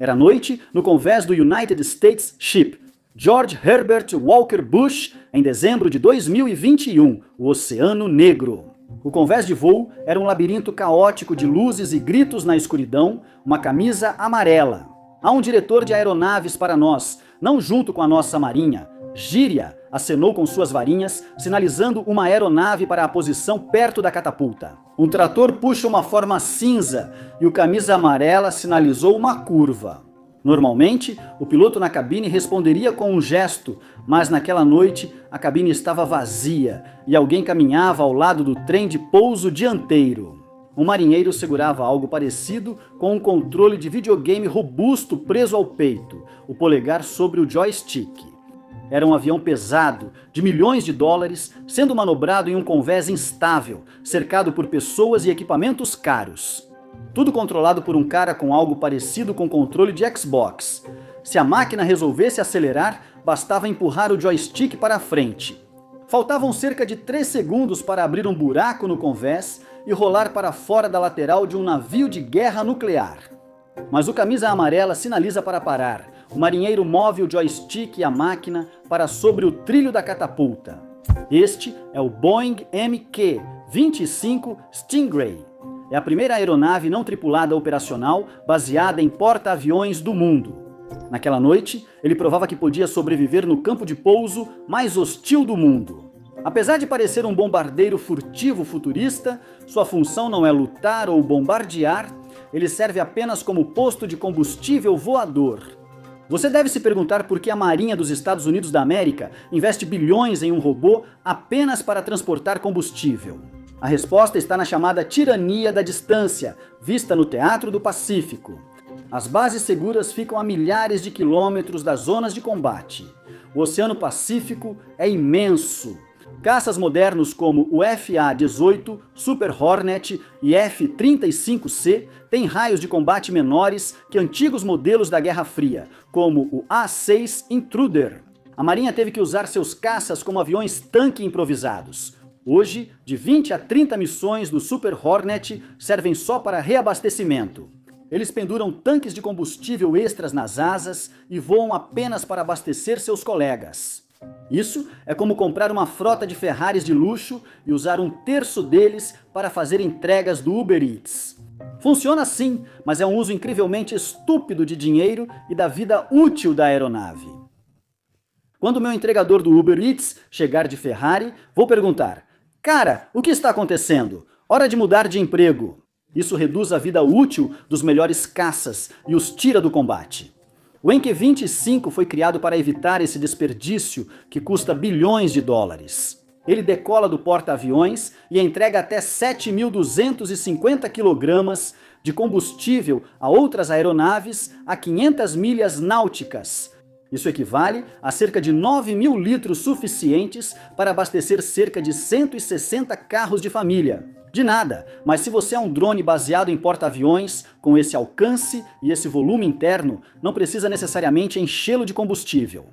Era noite no convés do United States Ship George Herbert Walker Bush, em dezembro de 2021, o Oceano Negro. O convés de voo era um labirinto caótico de luzes e gritos na escuridão, uma camisa amarela. Há um diretor de aeronaves para nós, não junto com a nossa marinha. Gíria, acenou com suas varinhas, sinalizando uma aeronave para a posição perto da catapulta. Um trator puxa uma forma cinza e o camisa amarela sinalizou uma curva. Normalmente, o piloto na cabine responderia com um gesto, mas naquela noite a cabine estava vazia e alguém caminhava ao lado do trem de pouso dianteiro. Um marinheiro segurava algo parecido com um controle de videogame robusto preso ao peito, o polegar sobre o joystick. Era um avião pesado, de milhões de dólares, sendo manobrado em um convés instável, cercado por pessoas e equipamentos caros. Tudo controlado por um cara com algo parecido com controle de Xbox. Se a máquina resolvesse acelerar, bastava empurrar o joystick para a frente. Faltavam cerca de 3 segundos para abrir um buraco no convés e rolar para fora da lateral de um navio de guerra nuclear. Mas o camisa amarela sinaliza para parar. O marinheiro move o joystick e a máquina para sobre o trilho da catapulta. Este é o Boeing MQ-25 Stingray. É a primeira aeronave não tripulada operacional baseada em porta-aviões do mundo. Naquela noite, ele provava que podia sobreviver no campo de pouso mais hostil do mundo. Apesar de parecer um bombardeiro furtivo futurista, sua função não é lutar ou bombardear, ele serve apenas como posto de combustível voador. Você deve se perguntar por que a Marinha dos Estados Unidos da América investe bilhões em um robô apenas para transportar combustível. A resposta está na chamada tirania da distância, vista no Teatro do Pacífico. As bases seguras ficam a milhares de quilômetros das zonas de combate. O Oceano Pacífico é imenso. Caças modernos como o FA-18, Super Hornet e F-35C têm raios de combate menores que antigos modelos da Guerra Fria, como o A-6 Intruder. A Marinha teve que usar seus caças como aviões-tanque improvisados. Hoje, de 20 a 30 missões do Super Hornet servem só para reabastecimento. Eles penduram tanques de combustível extras nas asas e voam apenas para abastecer seus colegas. Isso é como comprar uma frota de Ferraris de luxo e usar um terço deles para fazer entregas do Uber Eats. Funciona sim, mas é um uso incrivelmente estúpido de dinheiro e da vida útil da aeronave. Quando o meu entregador do Uber Eats chegar de Ferrari, vou perguntar: cara, o que está acontecendo? Hora de mudar de emprego. Isso reduz a vida útil dos melhores caças e os tira do combate. O MQ-25 foi criado para evitar esse desperdício que custa bilhões de dólares. Ele decola do porta-aviões e entrega até 7.250 kg de combustível a outras aeronaves a 500 milhas náuticas. Isso equivale a cerca de 9.000 litros suficientes para abastecer cerca de 160 carros de família. De nada, mas se você é um drone baseado em porta-aviões, com esse alcance e esse volume interno, não precisa necessariamente enchê-lo de combustível.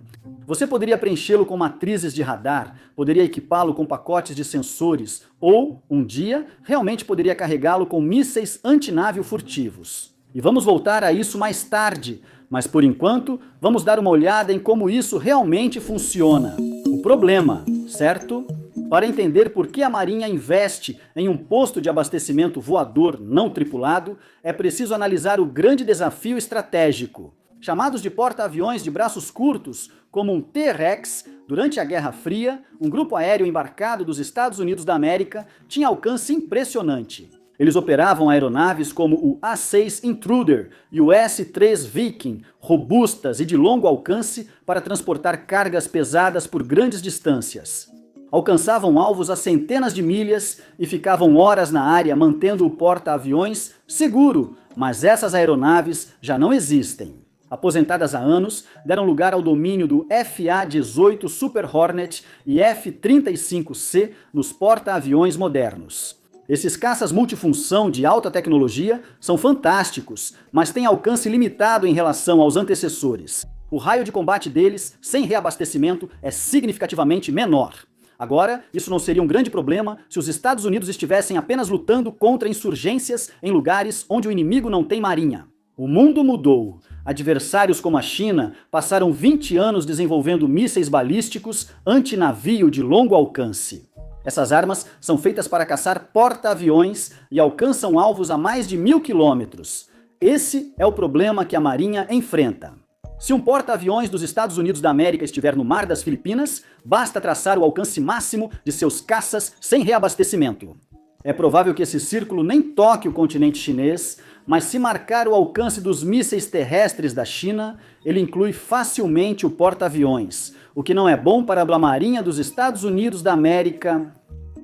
Você poderia preenchê-lo com matrizes de radar, poderia equipá-lo com pacotes de sensores, ou, um dia, realmente poderia carregá-lo com mísseis antinávio furtivos. E vamos voltar a isso mais tarde, mas por enquanto, vamos dar uma olhada em como isso realmente funciona. O problema, certo? Para entender por que a Marinha investe em um posto de abastecimento voador não tripulado, é preciso analisar o grande desafio estratégico. Chamados de porta-aviões de braços curtos, como um T-Rex, durante a Guerra Fria, um grupo aéreo embarcado dos Estados Unidos da América tinha alcance impressionante. Eles operavam aeronaves como o A-6 Intruder e o S-3 Viking, robustas e de longo alcance para transportar cargas pesadas por grandes distâncias. Alcançavam alvos a centenas de milhas e ficavam horas na área mantendo o porta-aviões seguro, mas essas aeronaves já não existem. Aposentadas há anos, deram lugar ao domínio do FA-18 Super Hornet e F-35C nos porta-aviões modernos. Esses caças multifunção de alta tecnologia são fantásticos, mas têm alcance limitado em relação aos antecessores. O raio de combate deles, sem reabastecimento, é significativamente menor. Agora, isso não seria um grande problema se os Estados Unidos estivessem apenas lutando contra insurgências em lugares onde o inimigo não tem marinha. O mundo mudou. Adversários como a China passaram 20 anos desenvolvendo mísseis balísticos antinavio de longo alcance. Essas armas são feitas para caçar porta-aviões e alcançam alvos a mais de 1.000 quilômetros. Esse é o problema que a Marinha enfrenta. Se um porta-aviões dos Estados Unidos da América estiver no mar das Filipinas, basta traçar o alcance máximo de seus caças sem reabastecimento. É provável que esse círculo nem toque o continente chinês, mas se marcar o alcance dos mísseis terrestres da China, ele inclui facilmente o porta-aviões, o que não é bom para a Marinha dos Estados Unidos da América.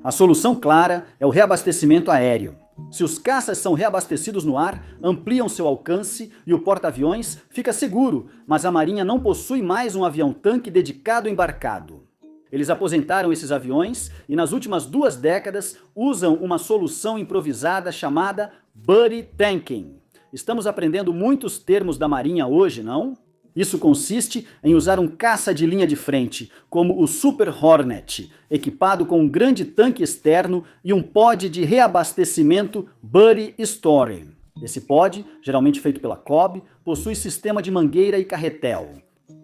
A solução clara é o reabastecimento aéreo. Se os caças são reabastecidos no ar, ampliam seu alcance e o porta-aviões fica seguro, mas a Marinha não possui mais um avião-tanque dedicado embarcado. Eles aposentaram esses aviões e nas últimas 2 décadas usam uma solução improvisada chamada buddy tanking. Estamos aprendendo muitos termos da Marinha hoje, não? Isso consiste em usar um caça de linha de frente, como o Super Hornet, equipado com um grande tanque externo e um pod de reabastecimento buddy storage. Esse pod, geralmente feito pela Cobb, possui sistema de mangueira e carretel.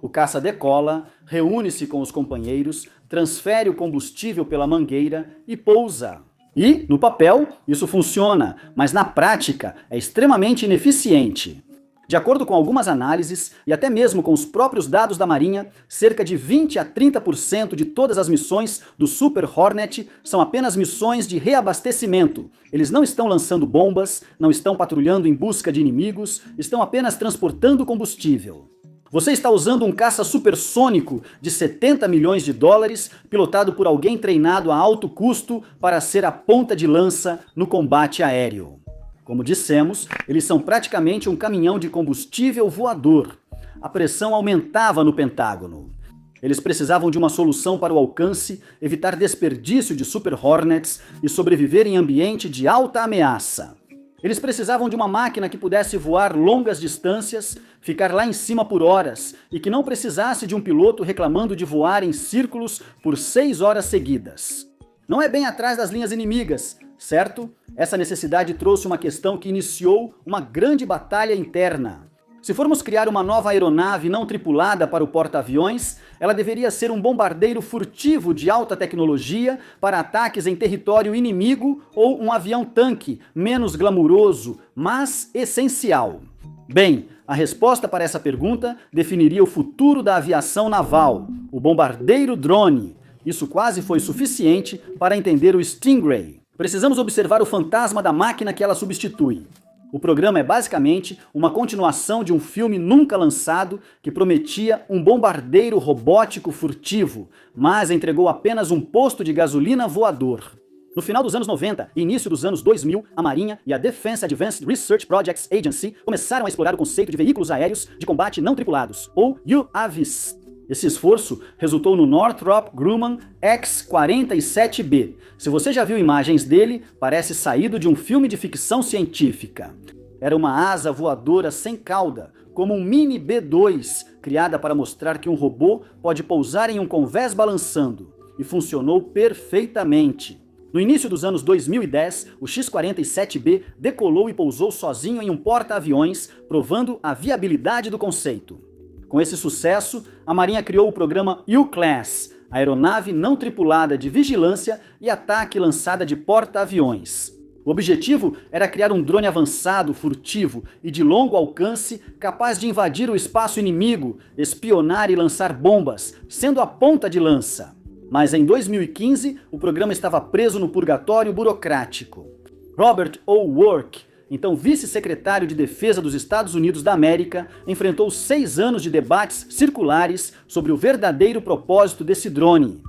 O caça decola, reúne-se com os companheiros, transfere o combustível pela mangueira e pousa. E, no papel, isso funciona, mas na prática é extremamente ineficiente. De acordo com algumas análises, e até mesmo com os próprios dados da Marinha, cerca de 20 a 30% de todas as missões do Super Hornet são apenas missões de reabastecimento. Eles não estão lançando bombas, não estão patrulhando em busca de inimigos, estão apenas transportando combustível. Você está usando um caça supersônico de 70 milhões de dólares, pilotado por alguém treinado a alto custo para ser a ponta de lança no combate aéreo. Como dissemos, eles são praticamente um caminhão de combustível voador. A pressão aumentava no Pentágono. Eles precisavam de uma solução para o alcance, evitar desperdício de Super Hornets e sobreviver em ambiente de alta ameaça. Eles precisavam de uma máquina que pudesse voar longas distâncias, ficar lá em cima por horas e que não precisasse de um piloto reclamando de voar em círculos por 6 horas seguidas. Não é bem atrás das linhas inimigas, certo? Essa necessidade trouxe uma questão que iniciou uma grande batalha interna. Se formos criar uma nova aeronave não tripulada para o porta-aviões, ela deveria ser um bombardeiro furtivo de alta tecnologia para ataques em território inimigo ou um avião-tanque menos glamuroso, mas essencial. Bem, a resposta para essa pergunta definiria o futuro da aviação naval, o bombardeiro drone. Isso quase foi suficiente para entender o Stingray. Precisamos observar o fantasma da máquina que ela substitui. O programa é basicamente uma continuação de um filme nunca lançado que prometia um bombardeiro robótico furtivo, mas entregou apenas um posto de gasolina voador. No final dos anos 90 e início dos anos 2000, a Marinha e a Defense Advanced Research Projects Agency começaram a explorar o conceito de veículos aéreos de combate não tripulados, ou UAVs. Esse esforço resultou no Northrop Grumman X-47B. Se você já viu imagens dele, parece saído de um filme de ficção científica. Era uma asa voadora sem cauda, como um mini B-2, criada para mostrar que um robô pode pousar em um convés balançando, e funcionou perfeitamente. No início dos anos 2010, o X-47B decolou e pousou sozinho em um porta-aviões, provando a viabilidade do conceito. Com esse sucesso, a Marinha criou o programa U-Class, a aeronave não tripulada de vigilância e ataque lançada de porta-aviões. O objetivo era criar um drone avançado, furtivo e de longo alcance, capaz de invadir o espaço inimigo, espionar e lançar bombas, sendo a ponta de lança. Mas em 2015, o programa estava preso no purgatório burocrático. Robert O. Work, então vice-secretário de Defesa dos Estados Unidos da América, enfrentou 6 anos de debates circulares sobre o verdadeiro propósito desse drone.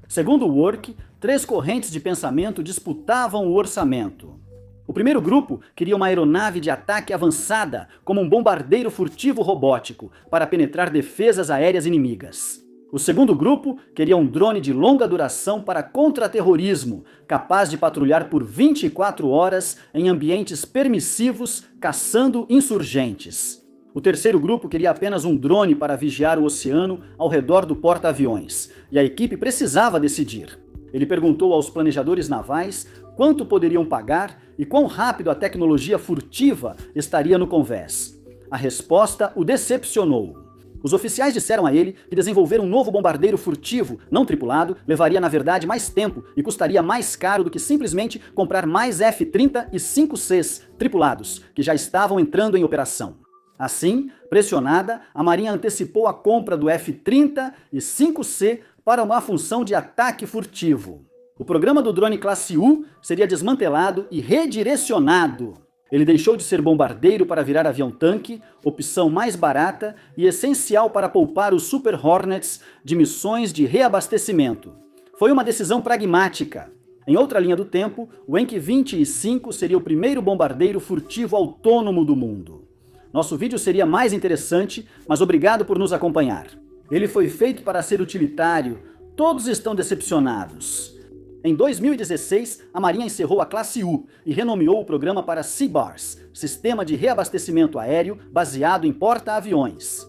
Segundo Work, 3 correntes de pensamento disputavam o orçamento. O primeiro grupo queria uma aeronave de ataque avançada, como um bombardeiro furtivo robótico, para penetrar defesas aéreas inimigas. O segundo grupo queria um drone de longa duração para contra-terrorismo, capaz de patrulhar por 24 horas em ambientes permissivos, caçando insurgentes. O terceiro grupo queria apenas um drone para vigiar o oceano ao redor do porta-aviões, e a equipe precisava decidir. Ele perguntou aos planejadores navais quanto poderiam pagar e quão rápido a tecnologia furtiva estaria no convés. A resposta o decepcionou. Os oficiais disseram a ele que desenvolver um novo bombardeiro furtivo, não tripulado, levaria na verdade mais tempo e custaria mais caro do que simplesmente comprar mais F-30 e 5Cs tripulados, que já estavam entrando em operação. Assim, pressionada, a Marinha antecipou a compra do F-30 e 5C para uma função de ataque furtivo. O programa do drone classe U seria desmantelado e redirecionado. Ele deixou de ser bombardeiro para virar avião-tanque, opção mais barata e essencial para poupar os Super Hornets de missões de reabastecimento. Foi uma decisão pragmática. Em outra linha do tempo, o Enki-25 seria o primeiro bombardeiro furtivo autônomo do mundo. Nosso vídeo seria mais interessante, mas obrigado por nos acompanhar. Ele foi feito para ser utilitário, todos estão decepcionados. Em 2016, a Marinha encerrou a classe U e renomeou o programa para SEABARS, Sistema de Reabastecimento Aéreo baseado em porta-aviões.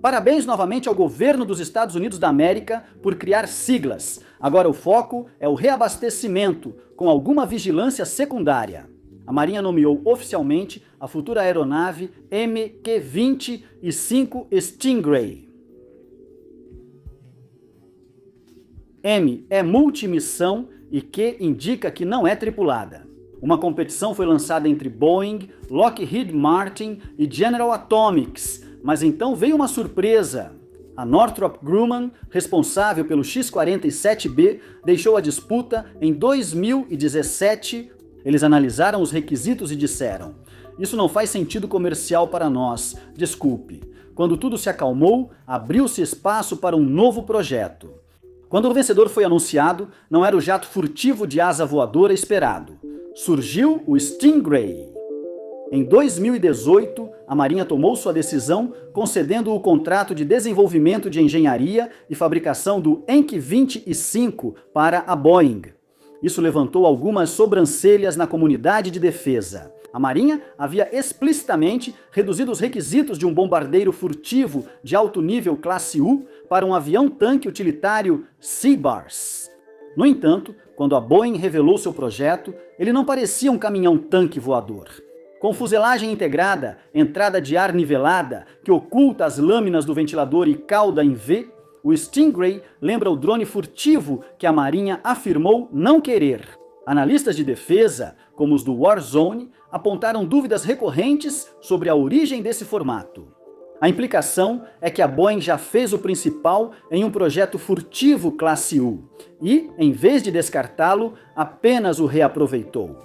Parabéns novamente ao governo dos Estados Unidos da América por criar siglas. Agora o foco é o reabastecimento, com alguma vigilância secundária. A Marinha nomeou oficialmente a futura aeronave MQ-25 Stingray. M é multimissão e Q indica que não é tripulada. Uma competição foi lançada entre Boeing, Lockheed Martin e General Atomics, mas então veio uma surpresa. A Northrop Grumman, responsável pelo X-47B, deixou a disputa em 2017. Eles analisaram os requisitos e disseram: "Isso não faz sentido comercial para nós, desculpe." Quando tudo se acalmou, abriu-se espaço para um novo projeto. Quando o vencedor foi anunciado, não era o jato furtivo de asa voadora esperado. Surgiu o Stingray. Em 2018, a Marinha tomou sua decisão, concedendo o contrato de desenvolvimento de engenharia e fabricação do Enki-25 para a Boeing. Isso levantou algumas sobrancelhas na comunidade de defesa. A Marinha havia explicitamente reduzido os requisitos de um bombardeiro furtivo de alto nível classe U para um avião-tanque utilitário SEABARS. No entanto, quando a Boeing revelou seu projeto, ele não parecia um caminhão-tanque voador. Com fuselagem integrada, entrada de ar nivelada, que oculta as lâminas do ventilador e cauda em V, o Stingray lembra o drone furtivo que a Marinha afirmou não querer. Analistas de defesa, como os do Warzone, apontaram dúvidas recorrentes sobre a origem desse formato. A implicação é que a Boeing já fez o principal em um projeto furtivo classe U e, em vez de descartá-lo, apenas o reaproveitou.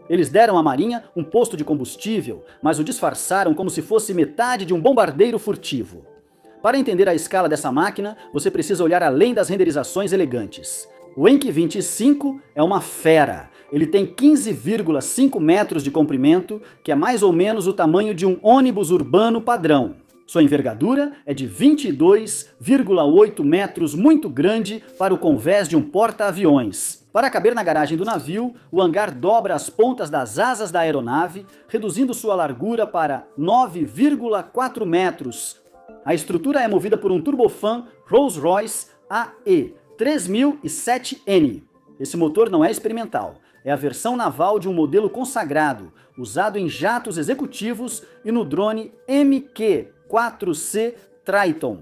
Eles deram à Marinha um posto de combustível, mas o disfarçaram como se fosse metade de um bombardeiro furtivo. Para entender a escala dessa máquina, você precisa olhar além das renderizações elegantes. O Enki-25 é uma fera. Ele tem 15,5 metros de comprimento, que é mais ou menos o tamanho de um ônibus urbano padrão. Sua envergadura é de 22,8 metros, muito grande para o convés de um porta-aviões. Para caber na garagem do navio, o hangar dobra as pontas das asas da aeronave, reduzindo sua largura para 9,4 metros. A estrutura é movida por um turbofan Rolls-Royce AE 3007N. Esse motor não é experimental, é a versão naval de um modelo consagrado, usado em jatos executivos e no drone MQ-4C Triton.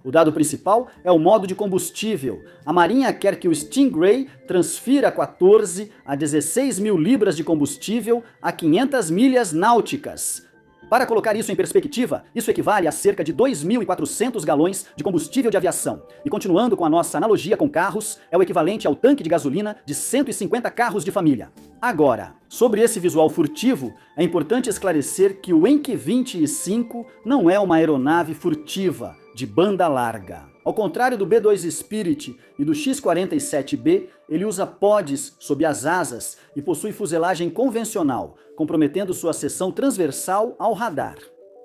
O dado principal é o modo de combustível. A Marinha quer que o Stingray transfira 14 a 16 mil libras de combustível a 500 milhas náuticas. Para colocar isso em perspectiva, isso equivale a cerca de 2.400 galões de combustível de aviação. E continuando com a nossa analogia com carros, é o equivalente ao tanque de gasolina de 150 carros de família. Agora, sobre esse visual furtivo, é importante esclarecer que o Enki-25 não é uma aeronave furtiva de banda larga. Ao contrário do B-2 Spirit e do X-47B, ele usa pods sob as asas e possui fuselagem convencional, comprometendo sua seção transversal ao radar.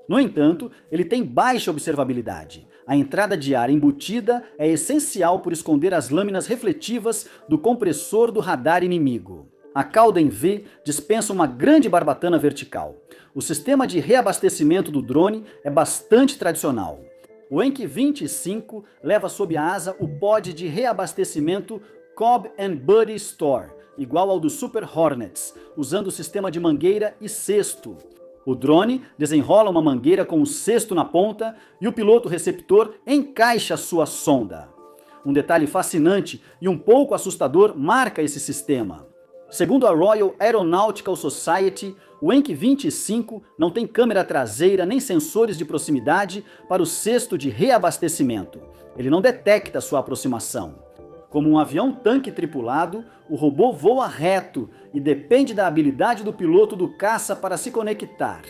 No entanto, ele tem baixa observabilidade. A entrada de ar embutida é essencial por esconder as lâminas refletivas do compressor do radar inimigo. A cauda em V dispensa uma grande barbatana vertical. O sistema de reabastecimento do drone é bastante tradicional. O Enki-25 leva sob a asa o pod de reabastecimento Cobb & Buddy Store, igual ao dos Super Hornets, usando o sistema de mangueira e cesto. O drone desenrola uma mangueira com um cesto na ponta e o piloto receptor encaixa sua sonda. Um detalhe fascinante e um pouco assustador marca esse sistema. Segundo a Royal Aeronautical Society, o Enki 25 não tem câmera traseira nem sensores de proximidade para o cesto de reabastecimento. Ele não detecta sua aproximação. Como um avião-tanque tripulado, o robô voa reto e depende da habilidade do piloto do caça para se conectar.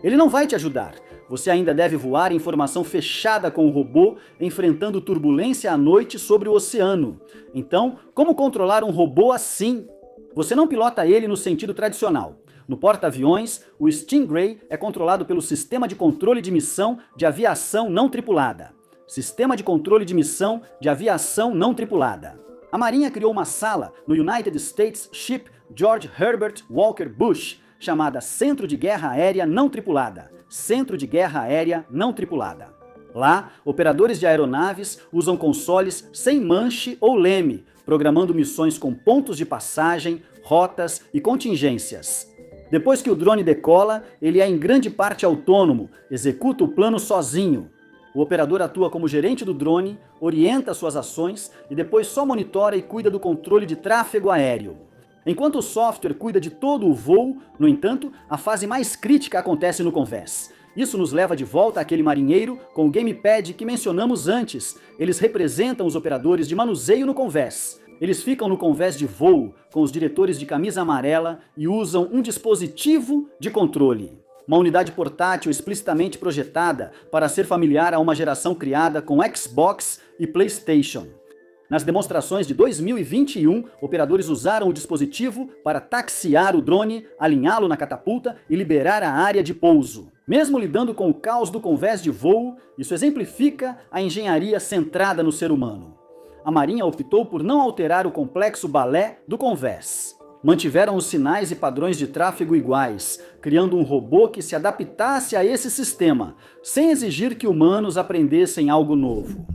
Ele não vai te ajudar. Você ainda deve voar em formação fechada com o robô, enfrentando turbulência à noite sobre o oceano. Então, como controlar um robô assim? Você não pilota ele no sentido tradicional. No porta-aviões, o Stingray é controlado pelo Sistema de Controle de Missão de Aviação Não Tripulada. Sistema de Controle de Missão de Aviação Não Tripulada. A Marinha criou uma sala no United States Ship George Herbert Walker Bush, chamada Centro de Guerra Aérea Não Tripulada. Centro de Guerra Aérea Não Tripulada. Lá, operadores de aeronaves usam consoles sem manche ou leme, programando missões com pontos de passagem, rotas e contingências. Depois que o drone decola, ele é em grande parte autônomo, executa o plano sozinho. O operador atua como gerente do drone, orienta suas ações e depois só monitora e cuida do controle de tráfego aéreo. Enquanto o software cuida de todo o voo, no entanto, a fase mais crítica acontece no convés. Isso nos leva de volta àquele marinheiro com o gamepad que mencionamos antes. Eles representam os operadores de manuseio no convés. Eles ficam no convés de voo com os diretores de camisa amarela e usam um dispositivo de controle. Uma unidade portátil explicitamente projetada para ser familiar a uma geração criada com Xbox e PlayStation. Nas demonstrações de 2021, operadores usaram o dispositivo para taxiar o drone, alinhá-lo na catapulta e liberar a área de pouso. Mesmo lidando com o caos do convés de voo, isso exemplifica a engenharia centrada no ser humano. A Marinha optou por não alterar o complexo balé do convés. Mantiveram os sinais e padrões de tráfego iguais, criando um robô que se adaptasse a esse sistema, sem exigir que humanos aprendessem algo novo.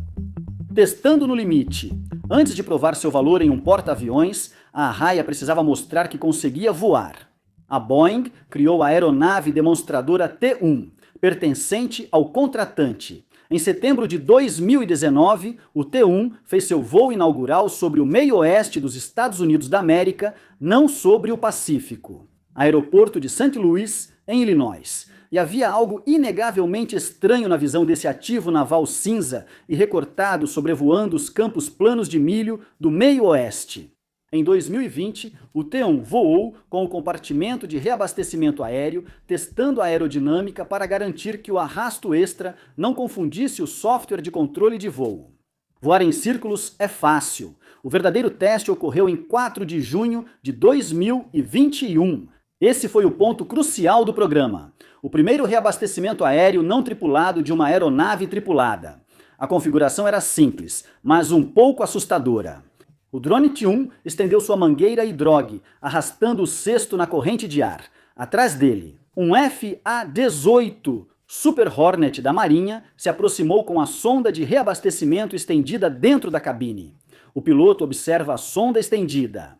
Testando no limite. Antes de provar seu valor em um porta-aviões, a Arraia precisava mostrar que conseguia voar. A Boeing criou a aeronave demonstradora T-1, pertencente ao contratante. Em setembro de 2019, o T-1 fez seu voo inaugural sobre o meio oeste dos Estados Unidos da América, não sobre o Pacífico. Aeroporto de St. Louis, em Illinois. E havia algo inegavelmente estranho na visão desse ativo naval cinza e recortado sobrevoando os campos planos de milho do meio oeste. Em 2020, o T-1 voou com o compartimento de reabastecimento aéreo, testando a aerodinâmica para garantir que o arrasto extra não confundisse o software de controle de voo. Voar em círculos é fácil. O verdadeiro teste ocorreu em 4 de junho de 2021. Esse foi o ponto crucial do programa. O primeiro reabastecimento aéreo não tripulado de uma aeronave tripulada. A configuração era simples, mas um pouco assustadora. O drone T-1 estendeu sua mangueira e drogue, arrastando o cesto na corrente de ar. Atrás dele, um FA-18 Super Hornet da Marinha se aproximou com a sonda de reabastecimento estendida dentro da cabine. O piloto observa a sonda estendida.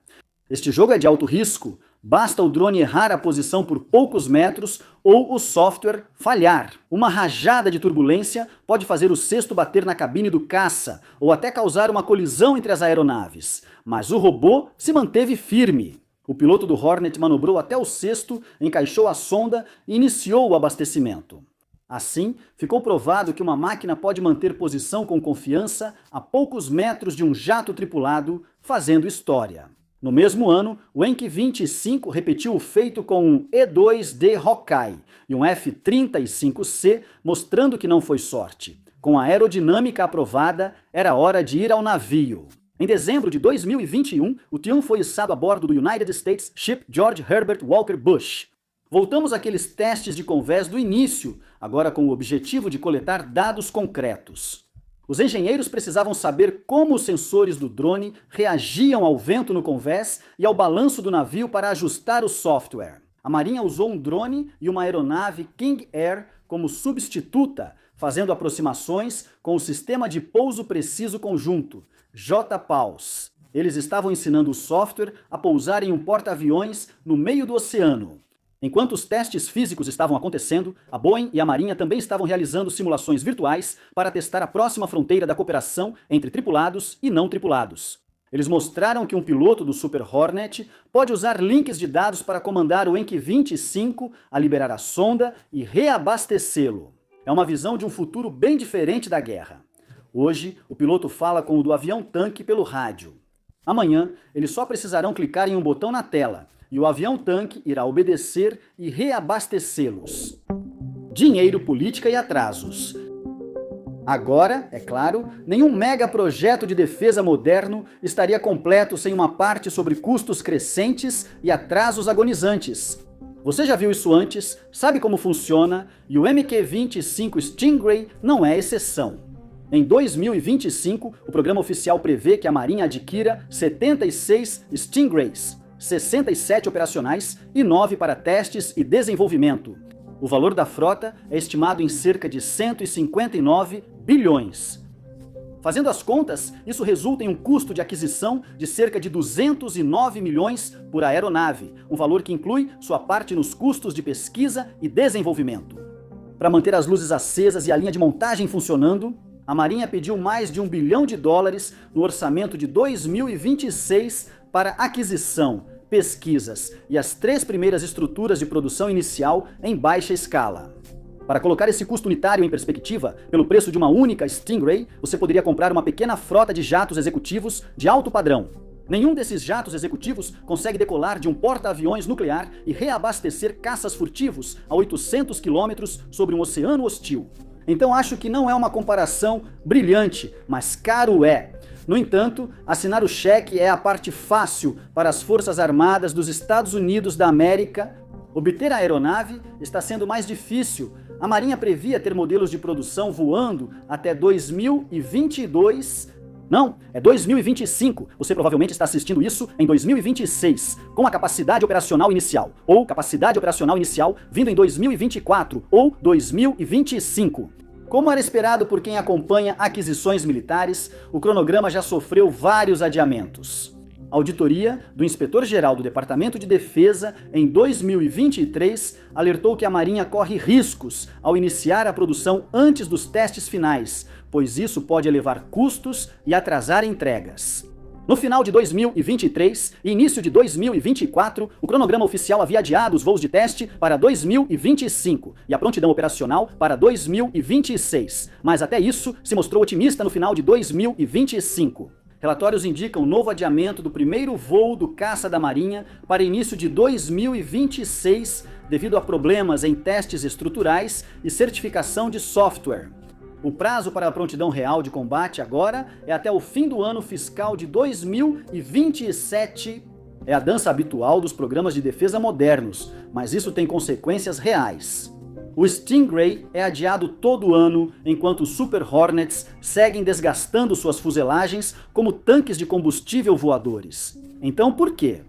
Este jogo é de alto risco. Basta o drone errar a posição por poucos metros ou o software falhar. Uma rajada de turbulência pode fazer o cesto bater na cabine do caça ou até causar uma colisão entre as aeronaves. Mas o robô se manteve firme. O piloto do Hornet manobrou até o cesto, encaixou a sonda e iniciou o abastecimento. Assim, ficou provado que uma máquina pode manter posição com confiança a poucos metros de um jato tripulado, fazendo história. No mesmo ano, o Enki 25 repetiu o feito com um E-2D Hawkeye e um F-35C, mostrando que não foi sorte. Com a aerodinâmica aprovada, era hora de ir ao navio. Em dezembro de 2021, o T-1 foi içado a bordo do United States Ship George Herbert Walker Bush. Voltamos àqueles testes de convés do início, agora com o objetivo de coletar dados concretos. Os engenheiros precisavam saber como os sensores do drone reagiam ao vento no convés e ao balanço do navio para ajustar o software. A Marinha usou um drone e uma aeronave King Air como substituta, fazendo aproximações com o Sistema de Pouso Preciso Conjunto, JPAWS. Eles estavam ensinando o software a pousar em um porta-aviões no meio do oceano. Enquanto os testes físicos estavam acontecendo, a Boeing e a Marinha também estavam realizando simulações virtuais para testar a próxima fronteira da cooperação entre tripulados e não tripulados. Eles mostraram que um piloto do Super Hornet pode usar links de dados para comandar o Enki 25 a liberar a sonda e reabastecê-lo. É uma visão de um futuro bem diferente da guerra. Hoje, o piloto fala com o do avião-tanque pelo rádio. Amanhã, eles só precisarão clicar em um botão na tela e o avião-tanque irá obedecer e reabastecê-los. Dinheiro, política e atrasos. Agora, é claro, nenhum mega projeto de defesa moderno estaria completo sem uma parte sobre custos crescentes e atrasos agonizantes. Você já viu isso antes, sabe como funciona, e o MQ-25 Stingray não é exceção. Em 2025, o programa oficial prevê que a Marinha adquira 76 Stingrays, 67 operacionais e 9 para testes e desenvolvimento. O valor da frota é estimado em cerca de 159 bilhões. Fazendo as contas, isso resulta em um custo de aquisição de cerca de 209 milhões por aeronave, um valor que inclui sua parte nos custos de pesquisa e desenvolvimento. Para manter as luzes acesas e a linha de montagem funcionando, a Marinha pediu mais de $1 bilhão no orçamento de 2026 para aquisição, pesquisas e as 3 primeiras estruturas de produção inicial em baixa escala. Para colocar esse custo unitário em perspectiva, pelo preço de uma única Stingray, você poderia comprar uma pequena frota de jatos executivos de alto padrão. Nenhum desses jatos executivos consegue decolar de um porta-aviões nuclear e reabastecer caças furtivos a 800 quilômetros sobre um oceano hostil. Então acho que não é uma comparação brilhante, mas caro é. No entanto, assinar o cheque é a parte fácil para as Forças Armadas dos Estados Unidos da América. Obter a aeronave está sendo mais difícil. A Marinha previa ter modelos de produção voando até 2022. Não, é 2025. Você provavelmente está assistindo isso em 2026, com a capacidade operacional inicial, ou capacidade operacional inicial vindo em 2024 ou 2025. Como era esperado por quem acompanha aquisições militares, o cronograma já sofreu vários adiamentos. A auditoria do Inspetor-Geral do Departamento de Defesa, em 2023, alertou que a Marinha corre riscos ao iniciar a produção antes dos testes finais, pois isso pode elevar custos e atrasar entregas. No final de 2023 e início de 2024, o cronograma oficial havia adiado os voos de teste para 2025 e a prontidão operacional para 2026, mas até isso se mostrou otimista no final de 2025. Relatórios indicam novo adiamento do primeiro voo do caça da Marinha para início de 2026 devido a problemas em testes estruturais e certificação de software. O prazo para a prontidão real de combate agora é até o fim do ano fiscal de 2027. É a dança habitual dos programas de defesa modernos, mas isso tem consequências reais. O Stingray é adiado todo ano, enquanto os Super Hornets seguem desgastando suas fuselagens como tanques de combustível voadores. Então por quê?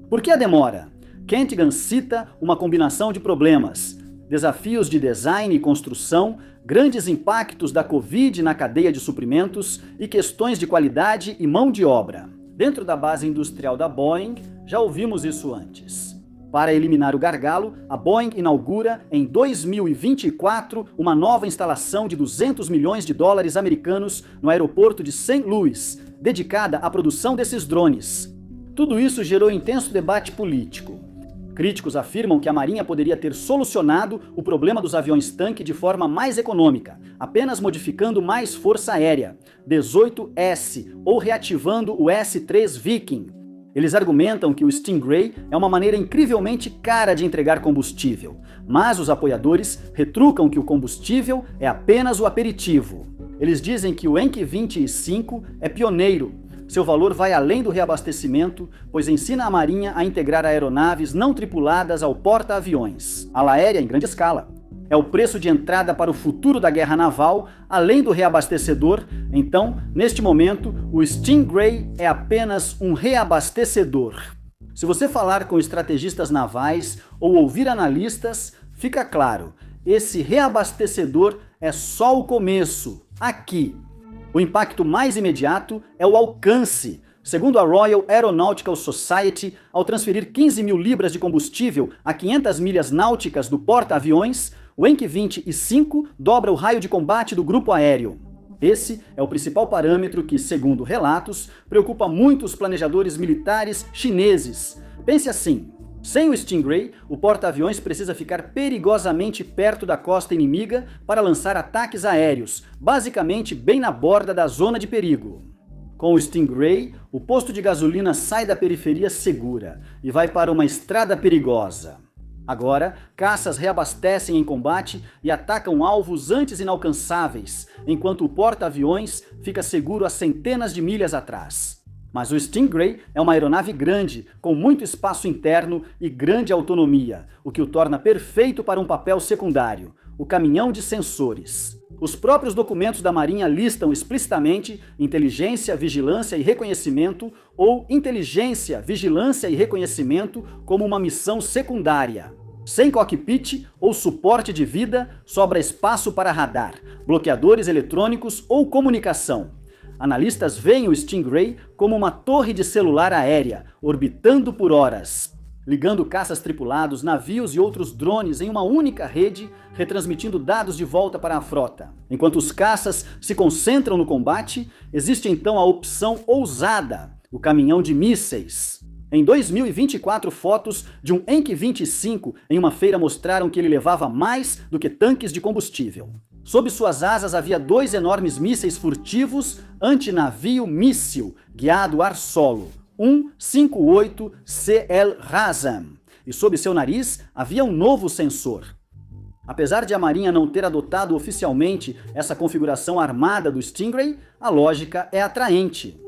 Por que a demora? Kentigan cita uma combinação de problemas: desafios de design e construção, grandes impactos da Covid na cadeia de suprimentos e questões de qualidade e mão de obra. Dentro da base industrial da Boeing, já ouvimos isso antes. Para eliminar o gargalo, a Boeing inaugura em 2024 uma nova instalação de $200 milhões americanos no aeroporto de St. Louis, dedicada à produção desses drones. Tudo isso gerou intenso debate político. Críticos afirmam que a Marinha poderia ter solucionado o problema dos aviões-tanque de forma mais econômica, apenas modificando mais força aérea, 18S, ou reativando o S-3 Viking. Eles argumentam que o Stingray é uma maneira incrivelmente cara de entregar combustível, mas os apoiadores retrucam que o combustível é apenas o aperitivo. Eles dizem que o Enki 25 é pioneiro. Seu valor vai além do reabastecimento, pois ensina a Marinha a integrar aeronaves não tripuladas ao porta-aviões, ala aérea em grande escala. É o preço de entrada para o futuro da guerra naval, além do reabastecedor. Então, neste momento, o Stingray é apenas um reabastecedor. Se você falar com estrategistas navais ou ouvir analistas, fica claro, esse reabastecedor é só o começo, aqui. O impacto mais imediato é o alcance. Segundo a Royal Aeronautical Society, ao transferir 15 mil libras de combustível a 500 milhas náuticas do porta-aviões, o Enki 25 dobra o raio de combate do grupo aéreo. Esse é o principal parâmetro que, segundo relatos, preocupa muitos planejadores militares chineses. Pense assim: sem o Stingray, o porta-aviões precisa ficar perigosamente perto da costa inimiga para lançar ataques aéreos, basicamente bem na borda da zona de perigo. Com o Stingray, o posto de gasolina sai da periferia segura e vai para uma estrada perigosa. Agora, caças reabastecem em combate e atacam alvos antes inalcançáveis, enquanto o porta-aviões fica seguro a centenas de milhas atrás. Mas o Stingray é uma aeronave grande, com muito espaço interno e grande autonomia, o que o torna perfeito para um papel secundário, o caminhão de sensores. Os próprios documentos da Marinha listam explicitamente inteligência, vigilância e reconhecimento ou inteligência, vigilância e reconhecimento como uma missão secundária. Sem cockpit ou suporte de vida, sobra espaço para radar, bloqueadores eletrônicos ou comunicação. Analistas veem o Stingray como uma torre de celular aérea, orbitando por horas, ligando caças tripulados, navios e outros drones em uma única rede, retransmitindo dados de volta para a frota. Enquanto os caças se concentram no combate, existe então a opção ousada, o caminhão de mísseis. Em 2024, fotos de um Enki 25 em uma feira mostraram que ele levava mais do que tanques de combustível. Sob suas asas havia 2 enormes mísseis furtivos antinavio míssil, guiado ar-solo, 158 CL Razam, e sob seu nariz havia um novo sensor. Apesar de a Marinha não ter adotado oficialmente essa configuração armada do Stingray, a lógica é atraente.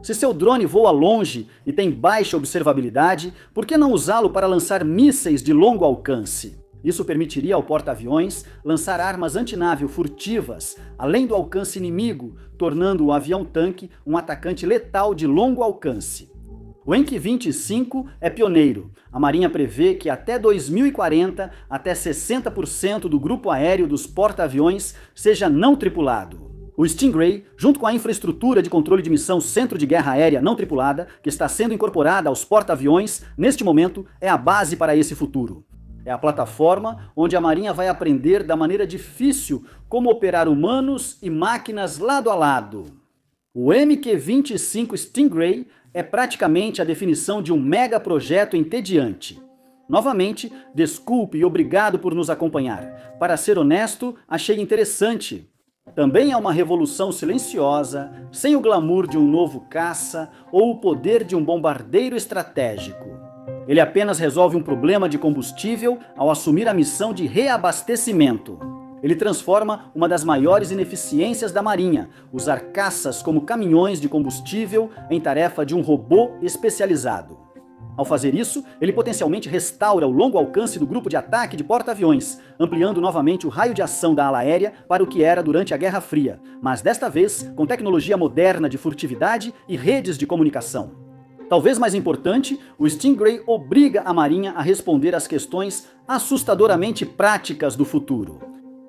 Se seu drone voa longe e tem baixa observabilidade, por que não usá-lo para lançar mísseis de longo alcance? Isso permitiria ao porta-aviões lançar armas antinávio furtivas, além do alcance inimigo, tornando o avião-tanque um atacante letal de longo alcance. O Enki 25 é pioneiro. A Marinha prevê que até 2040, até 60% do grupo aéreo dos porta-aviões seja não tripulado. O Stingray, junto com a infraestrutura de controle de missão Centro de Guerra Aérea Não Tripulada, que está sendo incorporada aos porta-aviões, neste momento é a base para esse futuro. É a plataforma onde a Marinha vai aprender da maneira difícil como operar humanos e máquinas lado a lado. O MQ-25 Stingray é praticamente a definição de um mega projeto entediante. Novamente, desculpe e obrigado por nos acompanhar. Para ser honesto, achei interessante. Também é uma revolução silenciosa, sem o glamour de um novo caça ou o poder de um bombardeiro estratégico. Ele apenas resolve um problema de combustível ao assumir a missão de reabastecimento. Ele transforma uma das maiores ineficiências da Marinha, usar caças como caminhões de combustível, em tarefa de um robô especializado. Ao fazer isso, ele potencialmente restaura o longo alcance do grupo de ataque de porta-aviões, ampliando novamente o raio de ação da ala aérea para o que era durante a Guerra Fria, mas desta vez com tecnologia moderna de furtividade e redes de comunicação. Talvez mais importante, o Stingray obriga a Marinha a responder às questões assustadoramente práticas do futuro.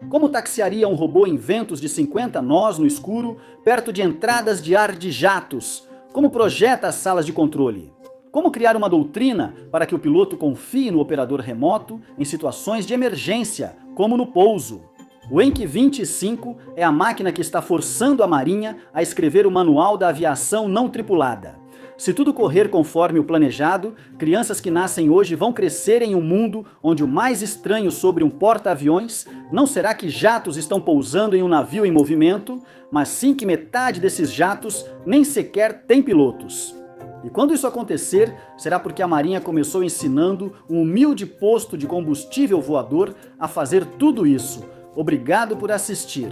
Como taxiaria um robô em ventos de 50 nós no escuro, perto de entradas de ar de jatos? Como projeta as salas de controle? Como criar uma doutrina para que o piloto confie no operador remoto em situações de emergência, como no pouso? O Enki 25 é a máquina que está forçando a Marinha a escrever o Manual da Aviação Não Tripulada. Se tudo correr conforme o planejado, crianças que nascem hoje vão crescer em um mundo onde o mais estranho sobre um porta-aviões não será que jatos estão pousando em um navio em movimento, mas sim que metade desses jatos nem sequer tem pilotos. E quando isso acontecer, será porque a Marinha começou ensinando um humilde posto de combustível voador a fazer tudo isso. Obrigado por assistir.